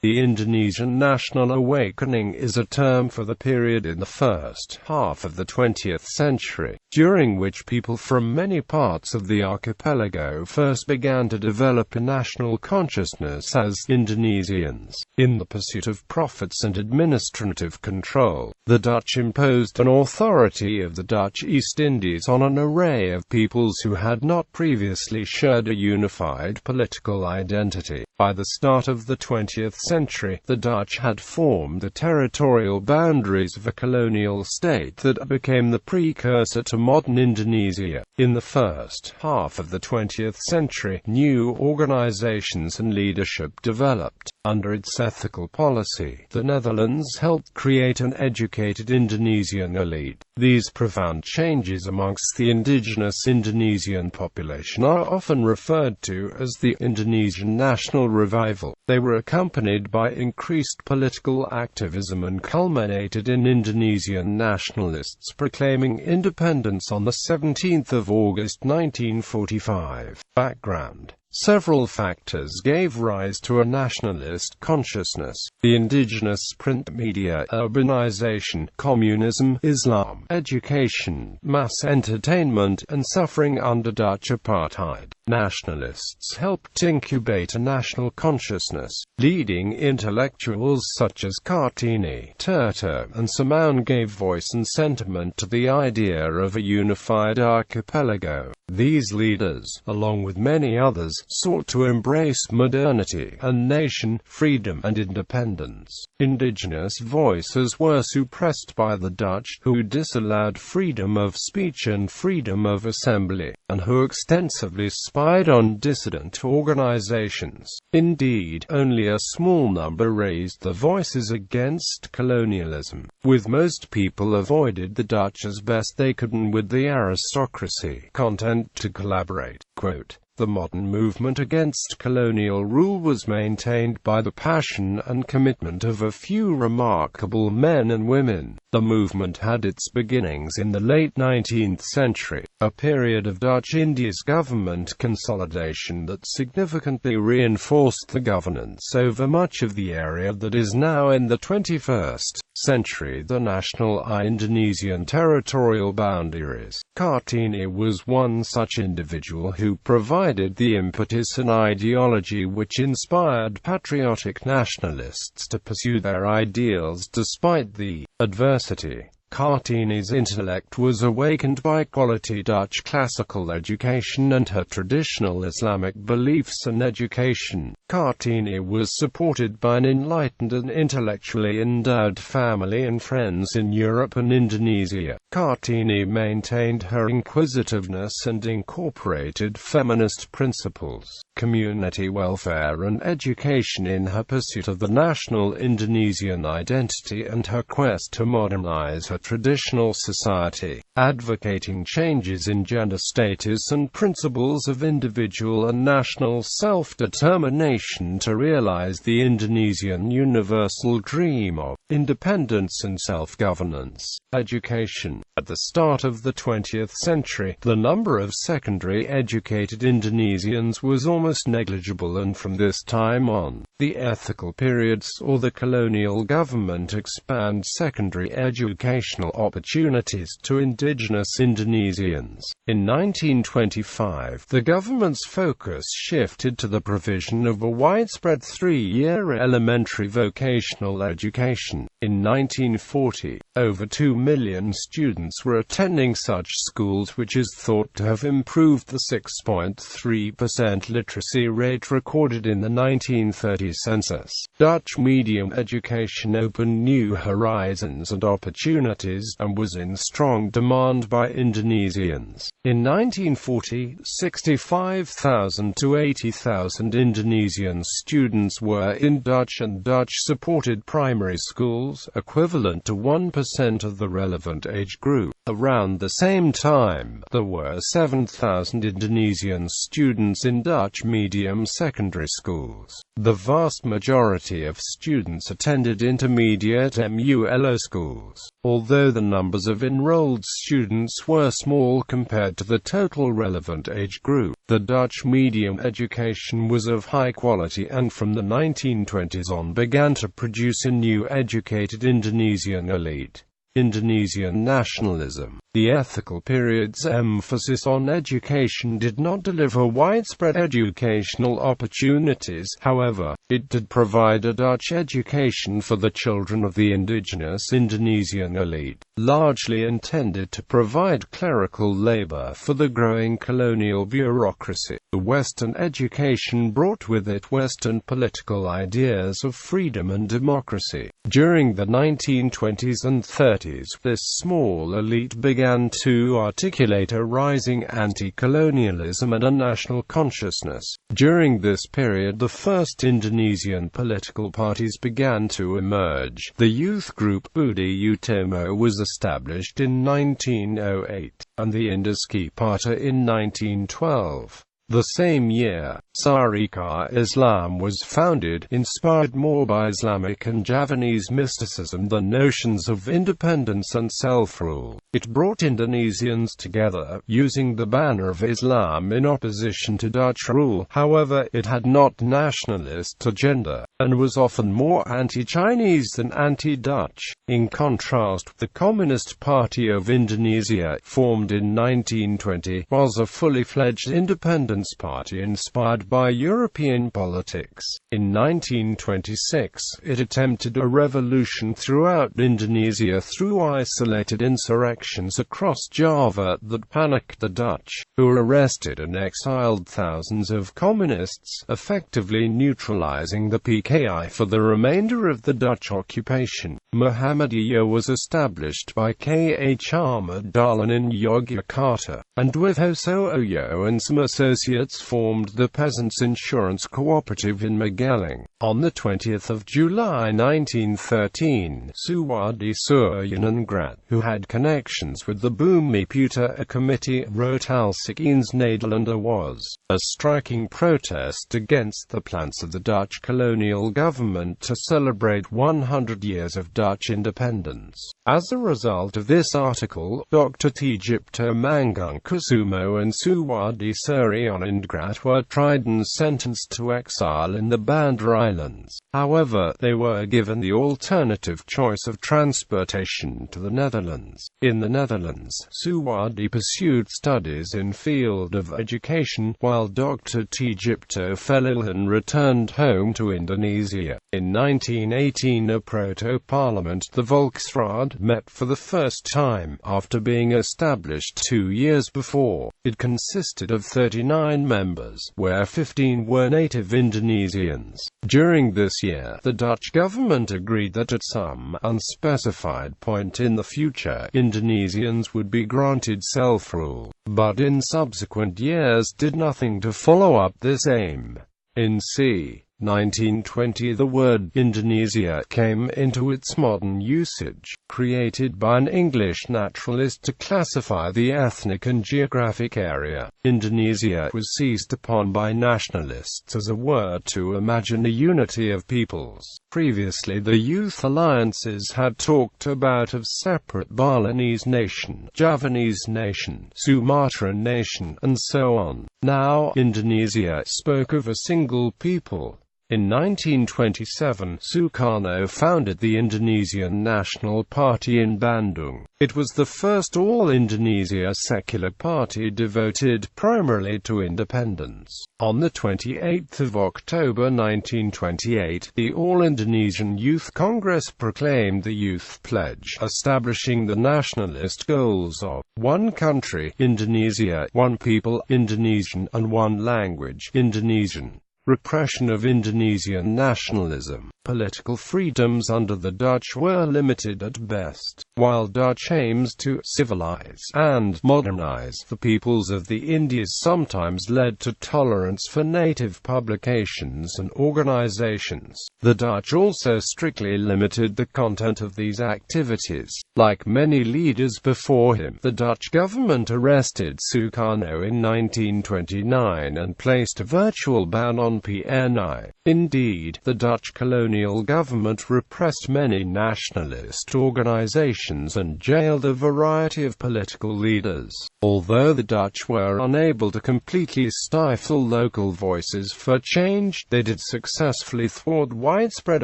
The Indonesian National Awakening is a term for the period in the first half of the 20th century, during which people from many parts of the archipelago first began to develop a national consciousness as Indonesians. In the pursuit of profits and administrative control, the Dutch imposed an authority of the Dutch East Indies on an array of peoples who had not previously shared a unified political identity. By the start of the 20th century, the Dutch had formed the territorial boundaries of a colonial state that became the precursor to modern Indonesia. In the first half of the 20th century, new organizations and leadership developed. Under its ethical policy, the Netherlands helped create an educated Indonesian elite. These profound changes amongst the indigenous Indonesian population are often referred to as the Indonesian National Revival. They were accompanied by increased political activism and culminated in Indonesian nationalists proclaiming independence on the 17th of August 1945. Background: several factors gave rise to a nationalist consciousness: the indigenous print media, urbanization, communism, Islam, education, mass entertainment, and suffering under Dutch apartheid. Nationalists helped incubate a national consciousness. Leading intellectuals such as Kartini, Tirta, and Samaun gave voice and sentiment to the idea of a unified archipelago. These leaders, along with many others, sought to embrace modernity, a nation, freedom, and independence. Indigenous voices were suppressed by the Dutch, who disallowed freedom of speech and freedom of assembly, and who extensively spied on dissident organizations. Indeed, only a small number raised their voices against colonialism, with most people avoided the Dutch as best they could and with the aristocracy content to collaborate. Quote, "The modern movement against colonial rule was maintained by the passion and commitment of a few remarkable men and women. The movement had its beginnings in the late 19th century, a period of Dutch India's government consolidation that significantly reinforced the governance over much of the area that is now in the 21st century the national Indonesian territorial boundaries." Kartini was one such individual who provided the impetus and ideology which inspired patriotic nationalists to pursue their ideals despite the adversity. Kartini's intellect was awakened by quality Dutch classical education and her traditional Islamic beliefs and education. Kartini was supported by an enlightened and intellectually endowed family and friends in Europe and Indonesia. Kartini maintained her inquisitiveness and incorporated feminist principles, community welfare and education in her pursuit of the national Indonesian identity and her quest to modernize her traditional society, advocating changes in gender status and principles of individual and national self-determination to realize the Indonesian universal dream of independence and self-governance. Education. At the start of the 20th century, the number of secondary-educated Indonesians was almost negligible, and from this time on, the ethical period saw the colonial government expand secondary educational opportunities to indigenous Indonesians. In 1925, the government's focus shifted to the provision of a widespread three-year elementary vocational education. In 1940, over 2 million students were attending such schools, which is thought to have improved the 6.3% literacy rate recorded in the 1930 census. Dutch medium education opened new horizons and opportunities, and was in strong demand by Indonesians. In 1940, 65,000 to 80,000 Indonesian students were in Dutch and Dutch-supported primary schools, equivalent to 1% of the relevant age group. Around the same time, there were 7,000 Indonesian students in Dutch medium secondary schools. The vast majority of students attended intermediate MULO schools. Although the numbers of enrolled students were small compared to the total relevant age group, the Dutch medium education was of high quality and from the 1920s on began to produce a new educated Indonesian elite. Indonesian nationalism. The ethical period's emphasis on education did not deliver widespread educational opportunities, however, it did provide a Dutch education for the children of the indigenous Indonesian elite, largely intended to provide clerical labor for the growing colonial bureaucracy. The Western education brought with it Western political ideas of freedom and democracy. During the 1920s and 30s, this small elite began to articulate a rising anti-colonialism and a national consciousness. During this period, the first Indonesian political parties began to emerge. The youth group Budi Utomo was established in 1908, and the Industri Partai in 1912. The same year, Syarikat Islam was founded, inspired more by Islamic and Javanese mysticism than notions of independence and self-rule. It brought Indonesians together, using the banner of Islam in opposition to Dutch rule. However, it had not nationalist agenda, and was often more anti-Chinese than anti-Dutch. In contrast, the Communist Party of Indonesia, formed in 1920, was a fully fledged independence party inspired by European politics. In 1926, it attempted a revolution throughout Indonesia through isolated insurrections across Java that panicked the Dutch, who arrested and exiled thousands of communists, effectively neutralizing the PKI for the remainder of the Dutch occupation. Muhammadiyah was established by K. H. Ahmad Dahlan in Yogyakarta, and with Hoso Oyo and some associates formed the Peasants' Insurance Cooperative in Magelang. On the 20th of July 1913, Suwadi Suryaningrat, who had connections with the Bumi Putra Committee, wrote Alsikens Nederlander was a striking protest against the plans of the Dutch colonial government to celebrate 100 years of Dutch independence. As a result of this article, Dr. Tjipto Mangunkusumo and Suwadi Suryaningrat were tried and sentenced to exile in the Banda Islands. However, they were given the alternative choice of transportation to the Netherlands. In the Netherlands, Suwadi pursued studies in field of education, while Dr. Tjipto fell ill and returned home to Indonesia. In 1918, a Proto Parliament, the Volksraad, met for the first time, after being established 2 years before. It consisted of 39 members, where 15 were native Indonesians. During this year, the Dutch government agreed that at some unspecified point in the future, Indonesians would be granted self-rule, but in subsequent years did nothing to follow up this aim. In c. 1920, the word Indonesia came into its modern usage, created by an English naturalist to classify the ethnic and geographic area. Indonesia was seized upon by nationalists as a word to imagine a unity of peoples. Previously, the youth alliances had talked about a separate Balinese nation, Javanese nation, Sumatran nation, and so on. Now, Indonesia spoke of a single people. In 1927, Sukarno founded the Indonesian National Party in Bandung. It was the first all-Indonesia secular party devoted primarily to independence. On the 28th of October 1928, the All-Indonesian Youth Congress proclaimed the Youth Pledge, establishing the nationalist goals of one country, Indonesia, one people, Indonesian, and one language, Indonesian. Repression of Indonesian nationalism. Political freedoms under the Dutch were limited at best, while Dutch aims to civilize and modernize the peoples of the Indies sometimes led to tolerance for native publications and organizations. The Dutch also strictly limited the content of these activities. Like many leaders before him, the Dutch government arrested Sukarno in 1929 and placed a virtual ban on PNI. Indeed, the Dutch colonial government repressed many nationalist organizations and jailed a variety of political leaders. Although the Dutch were unable to completely stifle local voices for change, they did successfully thwart widespread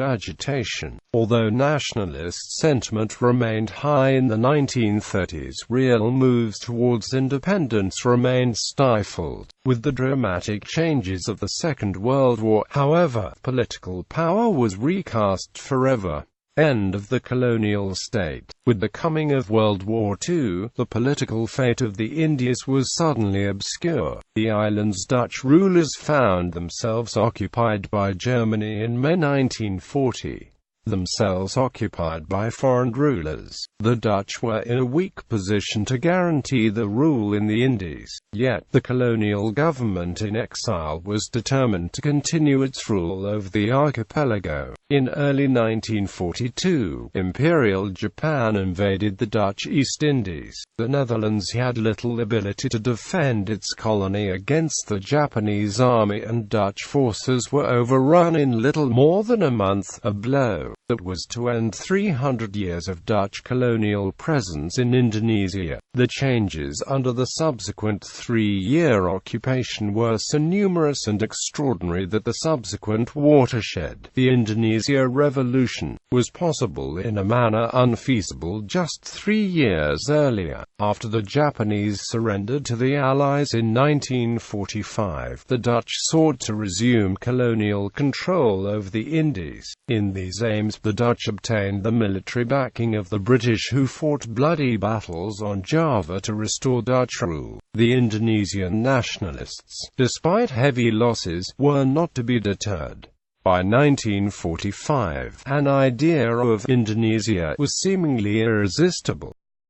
agitation. Although nationalist sentiment remained high in the 1930s, real moves towards independence remained stifled. With the dramatic changes of the Second World War, however, political power was recast forever. End of the colonial state. With the coming of World War II, the political fate of the Indies was suddenly obscure. The island's Dutch rulers found themselves occupied by Germany in May 1940. Themselves occupied by foreign rulers, the Dutch were in a weak position to guarantee the rule in the Indies. Yet, the colonial government in exile was determined to continue its rule over the archipelago. In early 1942, Imperial Japan invaded the Dutch East Indies. The Netherlands had little ability to defend its colony against the Japanese army, and Dutch forces were overrun in little more than a month, a blow that was to end 300 years of Dutch colonial presence in Indonesia. The changes under the subsequent 3-year occupation were so numerous and extraordinary that the subsequent watershed, the Indonesia Revolution, was possible in a manner unfeasible just 3 years earlier. After the Japanese surrendered to the Allies in 1945, the Dutch sought to resume colonial control over the Indies. In these aims, the Dutch obtained the military backing of the British, who fought bloody battles on Java to restore Dutch rule. The Indonesian nationalists, despite heavy losses, were not to be deterred. By 1945, an idea of Indonesia was seemingly irresistible.